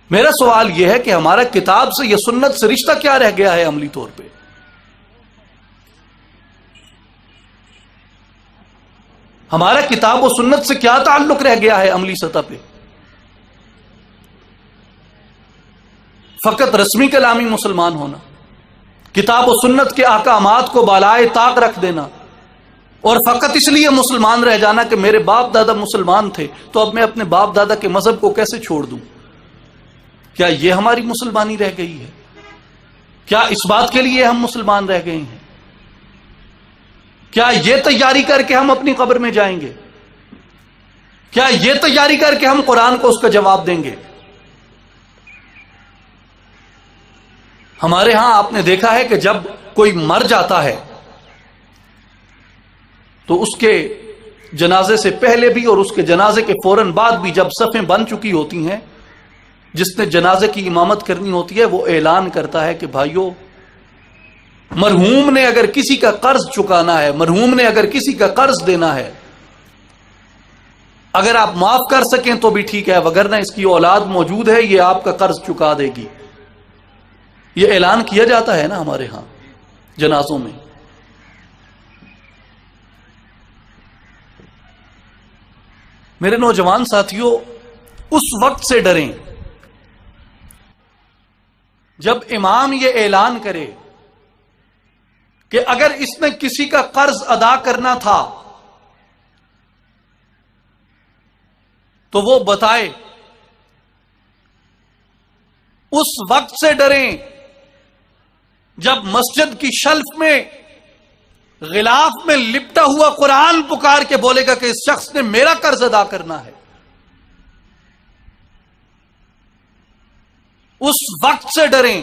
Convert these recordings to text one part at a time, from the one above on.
میرا سوال یہ ہے کہ ہمارا کتاب سے یا سنت سے رشتہ کیا رہ گیا ہے عملی طور پہ؟ ہمارا کتاب و سنت سے کیا تعلق رہ گیا ہے عملی سطح پہ؟ فقط رسمی کلامی مسلمان ہونا، کتاب و سنت کے احکامات کو بالائے طاق رکھ دینا، اور فقط اس لیے مسلمان رہ جانا کہ میرے باپ دادا مسلمان تھے تو اب میں اپنے باپ دادا کے مذہب کو کیسے چھوڑ دوں؟ کیا یہ ہماری مسلمانی رہ گئی ہے؟ کیا اس بات کے لیے ہم مسلمان رہ گئے ہیں؟ کیا یہ تیاری کر کے ہم اپنی قبر میں جائیں گے؟ کیا یہ تیاری کر کے ہم قرآن کو اس کا جواب دیں گے؟ ہمارے ہاں آپ نے دیکھا ہے کہ جب کوئی مر جاتا ہے تو اس کے جنازے سے پہلے بھی اور اس کے جنازے کے فوراً بعد بھی جب صفیں بن چکی ہوتی ہیں، جس نے جنازے کی امامت کرنی ہوتی ہے وہ اعلان کرتا ہے کہ بھائیو، مرحوم نے اگر کسی کا قرض چکانا ہے، مرحوم نے اگر کسی کا قرض دینا ہے، اگر آپ معاف کر سکیں تو بھی ٹھیک ہے، وگرنہ اس کی اولاد موجود ہے، یہ آپ کا قرض چکا دے گی۔ یہ اعلان کیا جاتا ہے نا ہمارے ہاں جنازوں میں۔ میرے نوجوان ساتھیوں، اس وقت سے ڈریں جب امام یہ اعلان کرے کہ اگر اس نے کسی کا قرض ادا کرنا تھا تو وہ بتائے۔ اس وقت سے ڈریں جب مسجد کی شلف میں غلاف میں لپٹا ہوا قرآن پکار کے بولے گا کہ اس شخص نے میرا قرض ادا کرنا ہے۔ اس وقت سے ڈریں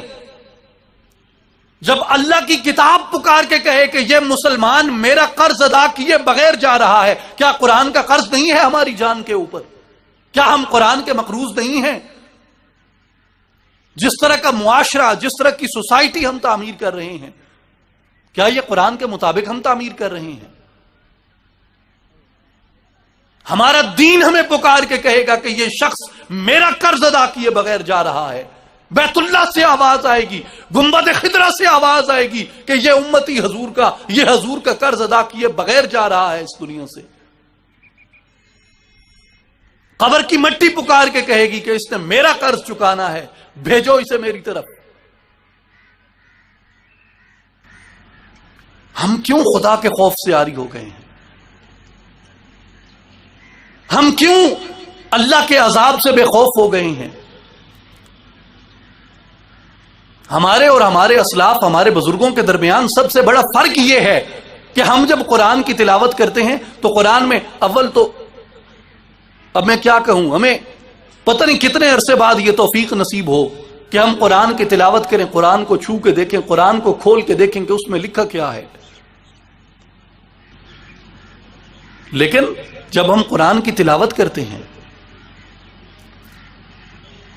جب اللہ کی کتاب پکار کے کہے کہ یہ مسلمان میرا قرض ادا کیے بغیر جا رہا ہے۔ کیا قرآن کا قرض نہیں ہے ہماری جان کے اوپر؟ کیا ہم قرآن کے مقروض نہیں ہیں؟ جس طرح کا معاشرہ، جس طرح کی سوسائٹی ہم تعمیر کر رہے ہیں، کیا یہ قرآن کے مطابق ہم تعمیر کر رہے ہیں؟ ہمارا دین ہمیں پکار کے کہے گا کہ یہ شخص میرا قرض ادا کیے بغیر جا رہا ہے۔ بیت اللہ سے آواز آئے گی، گنبد خضرا سے آواز آئے گی کہ یہ امتی حضور کا، یہ حضور کا قرض ادا کیے بغیر جا رہا ہے اس دنیا سے۔ قبر کی مٹی پکار کے کہے گی کہ اس نے میرا قرض چکانا ہے، بھیجو اسے میری طرف۔ ہم کیوں خدا کے خوف سے عاری ہو گئے ہیں؟ ہم کیوں اللہ کے عذاب سے بے خوف ہو گئے ہیں؟ ہمارے اور ہمارے اسلاف، ہمارے بزرگوں کے درمیان سب سے بڑا فرق یہ ہے کہ ہم جب قرآن کی تلاوت کرتے ہیں تو قرآن میں اول تو، اب میں کیا کہوں، ہمیں پتہ نہیں کتنے عرصے بعد یہ توفیق نصیب ہو کہ ہم قرآن کی تلاوت کریں، قرآن کو چھو کے دیکھیں، قرآن کو کھول کے دیکھیں کہ اس میں لکھا کیا ہے۔ لیکن جب ہم قرآن کی تلاوت کرتے ہیں،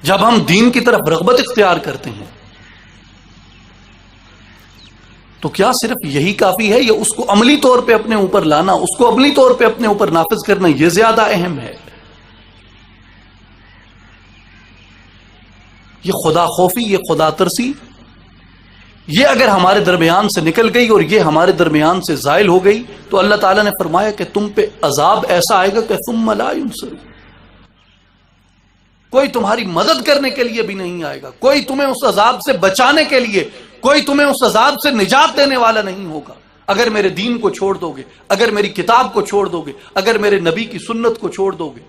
جب ہم دین کی طرف رغبت اختیار کرتے ہیں، تو کیا صرف یہی کافی ہے یا اس کو عملی طور پہ اپنے اوپر لانا، اس کو عملی طور پہ اپنے اوپر نافذ کرنا یہ زیادہ اہم ہے؟ یہ خدا خوفی، یہ خدا ترسی، یہ اگر ہمارے درمیان سے نکل گئی اور یہ ہمارے درمیان سے زائل ہو گئی تو اللہ تعالیٰ نے فرمایا کہ تم پہ عذاب ایسا آئے گا کہ ثم لا ينصرون، کوئی تمہاری مدد کرنے کے لیے بھی نہیں آئے گا، کوئی تمہیں اس عذاب سے بچانے کے لیے، کوئی تمہیں اس عذاب سے نجات دینے والا نہیں ہوگا اگر میرے دین کو چھوڑ دو گے، اگر میری کتاب کو چھوڑ دو گے، اگر میرے نبی کی سنت کو چھوڑ دو گے۔